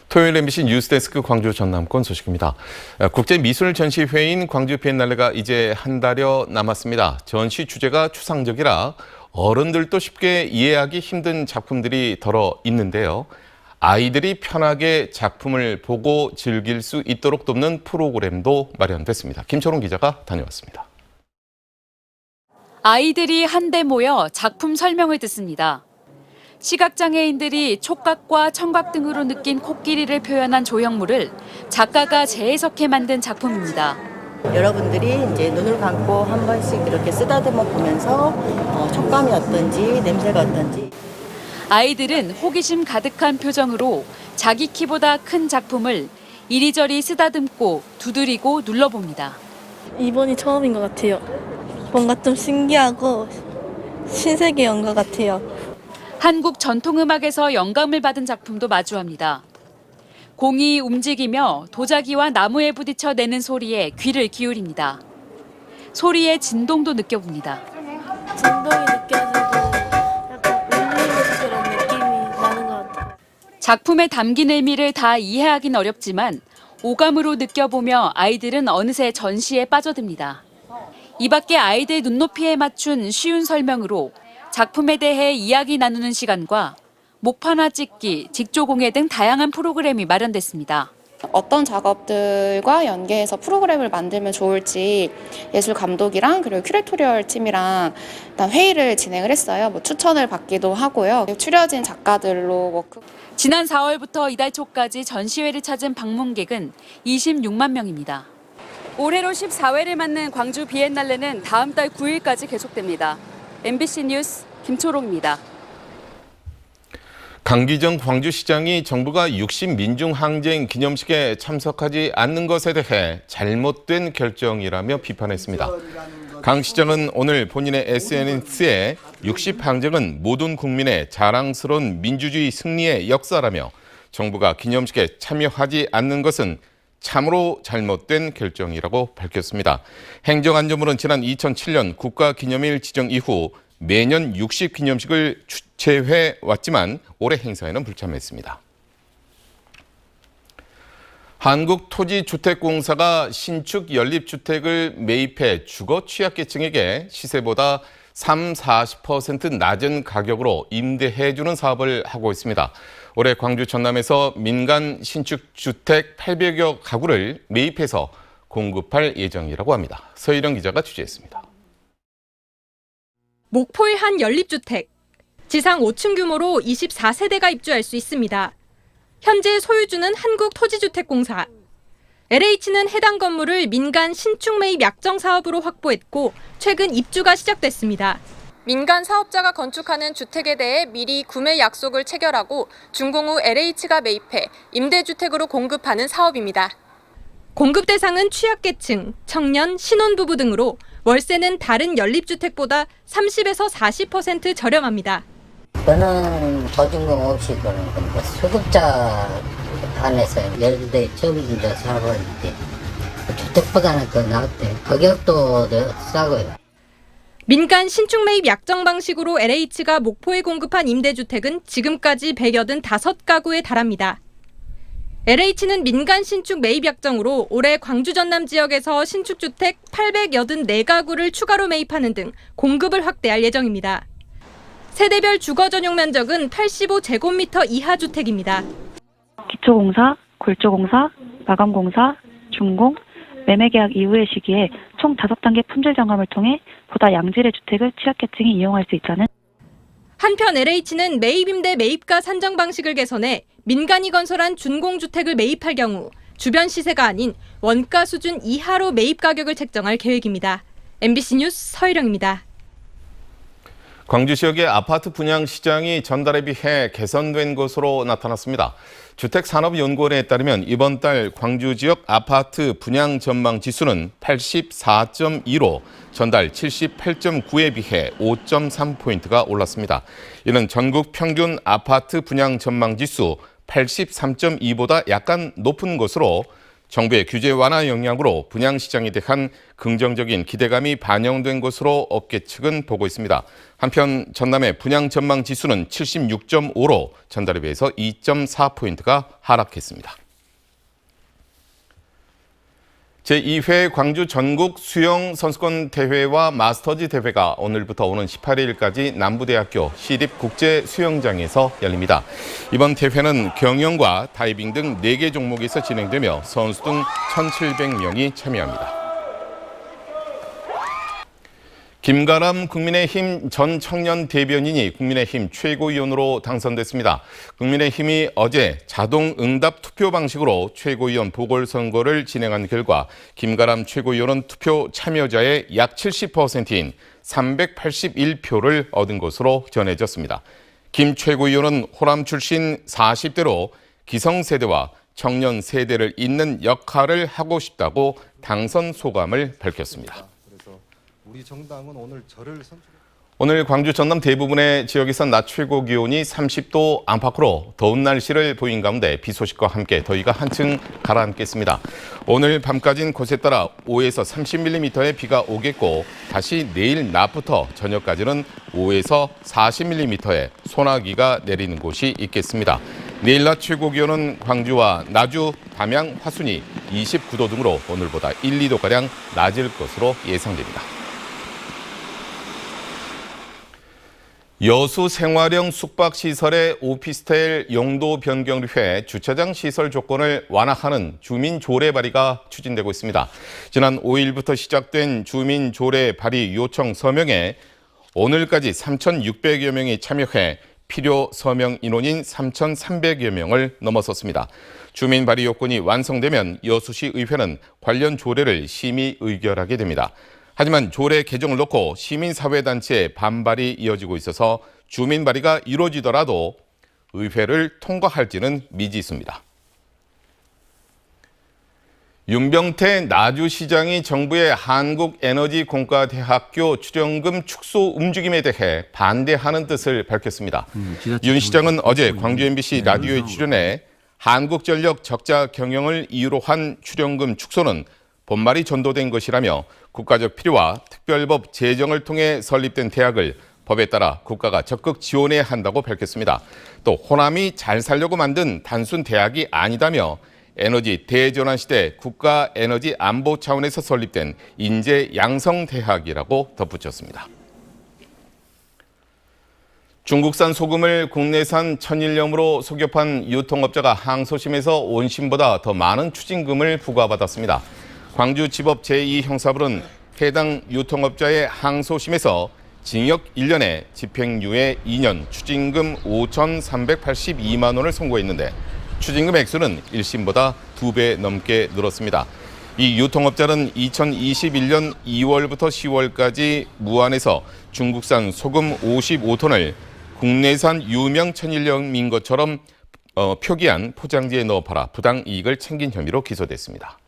토요일 MBC 뉴스데스크 광주 전남권 소식입니다. 국제미술전시회인 광주 비엔날레가 이제 한 달여 남았습니다. 전시 주제가 추상적이라 어른들도 쉽게 이해하기 힘든 작품들이 덜어 있는데요. 아이들이 편하게 작품을 보고 즐길 수 있도록 돕는 프로그램도 마련됐습니다. 김초롱 기자가 다녀왔습니다. 아이들이 한데 모여 작품 설명을 듣습니다. 시각장애인들이 촉각과 청각 등으로 느낀 코끼리를 표현한 조형물을 작가가 재해석해 만든 작품입니다. 여러분들이 이제 눈을 감고 한 번씩 이렇게 쓰다듬어 보면서 촉감이 어떤지, 냄새가 어떤지. 아이들은 호기심 가득한 표정으로 자기 키보다 큰 작품을 이리저리 쓰다듬고 두드리고 눌러봅니다. 이번이 처음인 것 같아요. 뭔가 좀 신기하고 신세계 온 것 같아요. 한국 전통음악에서 영감을 받은 작품도 마주합니다. 공이 움직이며 도자기와 나무에 부딪혀 내는 소리에 귀를 기울입니다. 소리의 진동도 느껴봅니다. 진동이 느껴지고 약간 울리는 것처럼 느낌이 나는 것 같아요. 작품에 담긴 의미를 다 이해하긴 어렵지만 오감으로 느껴보며 아이들은 어느새 전시에 빠져듭니다. 이 밖에 아이들 눈높이에 맞춘 쉬운 설명으로 작품에 대해 이야기 나누는 시간과 목판화 찍기, 직조공예 등 다양한 프로그램이 마련됐습니다. 어떤 작업들과 연계해서 프로그램을 만들면 좋을지 예술 감독이랑 그리고 큐레토리얼 팀이랑 일단 회의를 진행을 했어요. 추천을 받기도 하고요. 추려진 작가들로 지난 4월부터 이달 초까지 전시회를 찾은 방문객은 26만 명입니다. 올해로 14회를 맞는 광주 비엔날레는 다음 달 9일까지 계속됩니다. MBC 뉴스 김초롱입니다. 강기정 광주시장이 정부가 60 민중항쟁 기념식에 참석하지 않는 것에 대해 잘못된 결정이라며 비판했습니다. 강 시장은 오늘 본인의 SNS에 60 항쟁은 모든 국민의 자랑스러운 민주주의 승리의 역사라며 정부가 기념식에 참여하지 않는 것은 참으로 잘못된 결정이라고 밝혔습니다. 행정안전부는 지난 2007년 국가기념일 지정 이후 매년 60 기념식을 주최해 왔지만 올해 행사에는 불참했습니다. 한국토지주택공사가 신축 연립주택을 매입해 주거 취약계층에게 시세보다 40% 낮은 가격으로 임대해주는 사업을 하고 있습니다. 올해 광주 전남에서 민간 신축주택 800여 가구를 매입해서 공급할 예정이라고 합니다. 서희령 기자가 취재했습니다. 목포의 한 연립주택. 지상 5층 규모로 24세대가 입주할 수 있습니다. 현재 소유주는 한국토지주택공사. LH는 해당 건물을 민간 신축 매입 약정 사업으로 확보했고 최근 입주가 시작됐습니다. 민간 사업자가 건축하는 주택에 대해 미리 구매 약속을 체결하고 준공 후 LH가 매입해 임대주택으로 공급하는 사업입니다. 공급 대상은 취약계층, 청년, 신혼부부 등으로 월세는 다른 연립주택보다 30에서 40% 저렴합니다. 그거는 보증금 없이 그런 건데 수급자 안에서 예를 들어 처음 사업을 때 주택보다는 더 나았대. 가격도 더 싸고요. 민간 신축 매입 약정 방식으로 LH가 목포에 공급한 임대주택은 지금까지 185가구에 달합니다. LH는 민간 신축 매입 약정으로 올해 광주 전남 지역에서 신축주택 884가구를 추가로 매입하는 등 공급을 확대할 예정입니다. 세대별 주거 전용 면적은 85제곱미터 이하 주택입니다. 기초공사, 골조공사, 마감공사, 준공, 매매계약 이후의 시기에 총 5단계 품질 점검을 통해 보다 양질의 주택을 취약계층이 이용할 수 있다는. 한편 LH는 매입임대 매입가 산정 방식을 개선해 민간이 건설한 준공주택을 매입할 경우 주변 시세가 아닌 원가 수준 이하로 매입 가격을 책정할 계획입니다. MBC 뉴스 서희령입니다. 광주 지역의 아파트 분양 시장이 전달에 비해 개선된 것으로 나타났습니다. 주택산업연구원에 따르면 이번 달 광주 지역 아파트 분양 전망 지수는 84.2로 전달 78.9에 비해 5.3포인트가 올랐습니다. 이는 전국 평균 아파트 분양 전망 지수 83.2보다 약간 높은 것으로 정부의 규제 완화 영향으로 분양시장에 대한 긍정적인 기대감이 반영된 것으로 업계 측은 보고 있습니다. 한편 전남의 분양 전망 지수는 76.5로 전달에 비해서 2.4포인트가 하락했습니다. 제2회 광주 전국 수영 선수권 대회와 마스터즈 대회가 오늘부터 오는 18일까지 남부대학교 시립국제수영장에서 열립니다. 이번 대회는 경영과 다이빙 등 4개 종목에서 진행되며 선수 등 1,700명이 참여합니다. 김가람 국민의힘 전 청년 대변인이 국민의힘 최고위원으로 당선됐습니다. 국민의힘이 어제 자동 응답 투표 방식으로 최고위원 보궐선거를 진행한 결과 김가람 최고위원은 투표 참여자의 약 70%인 381표를 얻은 것으로 전해졌습니다. 김 최고위원은 호남 출신 40대로 기성세대와 청년 세대를 잇는 역할을 하고 싶다고 당선 소감을 밝혔습니다. 우리 정당은 오늘 저를 오늘 광주 전남 대부분의 지역에서 낮 최고 기온이 30도 안팎으로 더운 날씨를 보인 가운데 비 소식과 함께 더위가 한층 가라앉겠습니다. 오늘 밤까지는 곳에 따라 5에서 30mm의 비가 오겠고 다시 내일 낮부터 저녁까지는 5에서 40mm의 소나기가 내리는 곳이 있겠습니다. 내일 낮 최고 기온은 광주와 나주, 담양, 화순이 29도 등으로 오늘보다 1, 2도가량 낮을 것으로 예상됩니다. 여수 생활형 숙박시설의 오피스텔 용도 변경을 위해 주차장 시설 조건을 완화하는 주민 조례 발의가 추진되고 있습니다. 지난 5일부터 시작된 주민 조례 발의 요청 서명에 오늘까지 3,600여 명이 참여해 필요 서명 인원인 3,300여 명을 넘어섰습니다. 주민 발의 요건이 완성되면 여수시 의회는 관련 조례를 심의 의결하게 됩니다. 하지만 조례 개정을 놓고 시민사회단체의 반발이 이어지고 있어서 주민 발의가 이루어지더라도 의회를 통과할지는 미지수입니다. 윤병태 나주시장이 정부의 한국에너지공과대학교 출연금 축소 움직임에 대해 반대하는 뜻을 밝혔습니다. 윤 시장은 어제 광주 MBC 라디오에 출연해 한국전력 적자 경영을 이유로 한 출연금 축소는 본말이 전도된 것이라며 국가적 필요와 특별법 제정을 통해 설립된 대학을 법에 따라 국가가 적극 지원해야 한다고 밝혔습니다. 또 호남이 잘 살려고 만든 단순 대학이 아니다며 에너지 대전환 시대 국가 에너지 안보 차원에서 설립된 인재 양성 대학이라고 덧붙였습니다. 중국산 소금을 국내산 천일염으로 속여판 유통업자가 항소심에서 원심보다 더 많은 추징금을 부과받았습니다. 광주지법 제2형사부는 해당 유통업자의 항소심에서 징역 1년에 집행유예 2년, 추징금 5,382만 원을 선고했는데 추징금 액수는 1심보다 2배 넘게 늘었습니다. 이 유통업자는 2021년 2월부터 10월까지 무안에서 중국산 소금 55톤을 국내산 유명 천일염인 것처럼 표기한 포장지에 넣어 팔아 부당 이익을 챙긴 혐의로 기소됐습니다.